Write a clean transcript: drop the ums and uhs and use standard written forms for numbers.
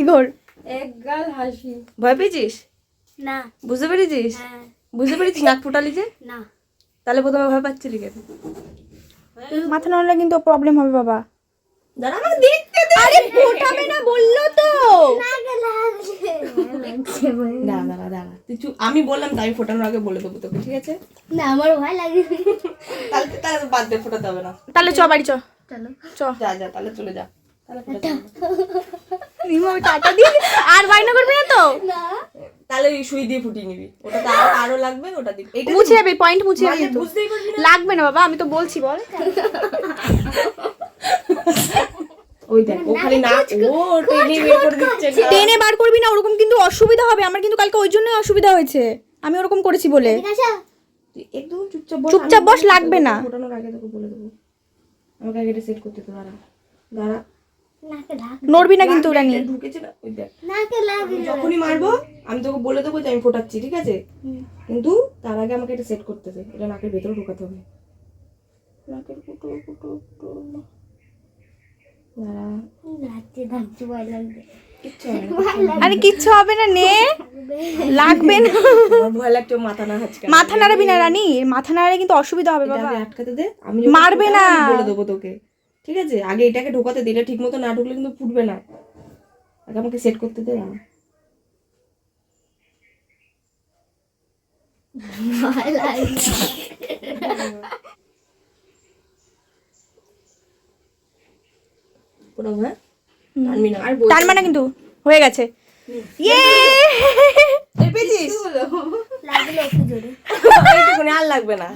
ঘোর। একগাল হাসি। ভয় পেয়েছিস? না। বুঝতে পেরেছিস? হ্যাঁ। বুঝতে পেরেছিস নাক ফুটালি যে? না। তাহলে প্রথমে ভয় পাচ্ছিলি কেন? মাথা নাড়লে কিন্তু প্রবলেম হবে বাবা। দাঁড়া আমাকে দেখতে দে। আরে ফোটাবে না বললো তো। দাঁড়া তুই চুপ। আমি বললাম তো, আমি ফোটানোর আগে বলে দেবো তোকে, ঠিক আছে? না আমার ভয় লাগে। তাহলে বাদ দে, ফোটাতে হবে না। তাহলে চ বাড়ি চ। চলো। চ। যা তাহলে চলে যা। তাহলে ফোটাতে হবে না। রিমা ওই টাটা দিয়ে আর বায়না করবি না তো? না। তাহলে ওই সুই দিয়ে ফুটিয়ে নিবি। ওটা তো আরো লাগবে, ওটা দিবি। এইটা মুছে যাবে, পয়েন্ট মুছে যাবে কিন্তু। বুঝতেই পারবি না। লাগবে না বাবা, আমি তো বলছি বল। ওই দেখ, ও খালি না ও টেনে বের করে দিচ্ছে না। টেনে বার করবি না, ওরকম কিন্তু অসুবিধা হবে। আমার কিন্তু কালকে ওই জন্যই অসুবিধা হয়েছে, আমি ওরকম করেছি বলে। ঠিক আছে। তুই একদম চুপচাপ বস। চুপচাপ বস, লাগবে না। ফোটানোর আগে তোকে বলে দেবো। আমাকে আগে এটা সেট করতে তো দাঁড়া। নাকে ঢাক। নড়বি না কিন্তু রানী। ঢুকেছে না, ওই দেখ। নাকে লাগে। যখনই মারবো আমি তোকে বলে দেবো যে আমি ফোটাচ্ছি, ঠিক আছে? কিন্তু তার আগে আমাকে এটা সেট করতে দে। এটা নাকের ভেতরে ঢোকাতে হবে। নাকের ফুটো দাঁড়া। লাগছে ভয় লাগবে। কিচ্ছু হবে না। আরে কিচ্ছু হবে না, নে। লাগবে না। আমার ভয় লাগছে, মাথা না হাঁচকা। মাথা নাড়াবি না রানী, মাথা নাড়ালে কিন্তু অসুবিধা হবে এটা বাবা। আগে আটকাতে দে। আমি মারবে না। বলে দেবো তোকে, ঠিক আছে? আগে এটাকে ঢোকাতে দে। এটা ঠিক মতো না ঢুকলে কিন্তু ফুটবে না। আগে আমাকে সেট করতে দে। ভয় লাগে। পুরো হ্যাঁ টানবি না। আর টানবা না কিন্তু, হয়ে গেছে। ইয়ে পেয়েছিস? লাগলো একটু জোরে। এইটুকুনি, আর লাগবে না।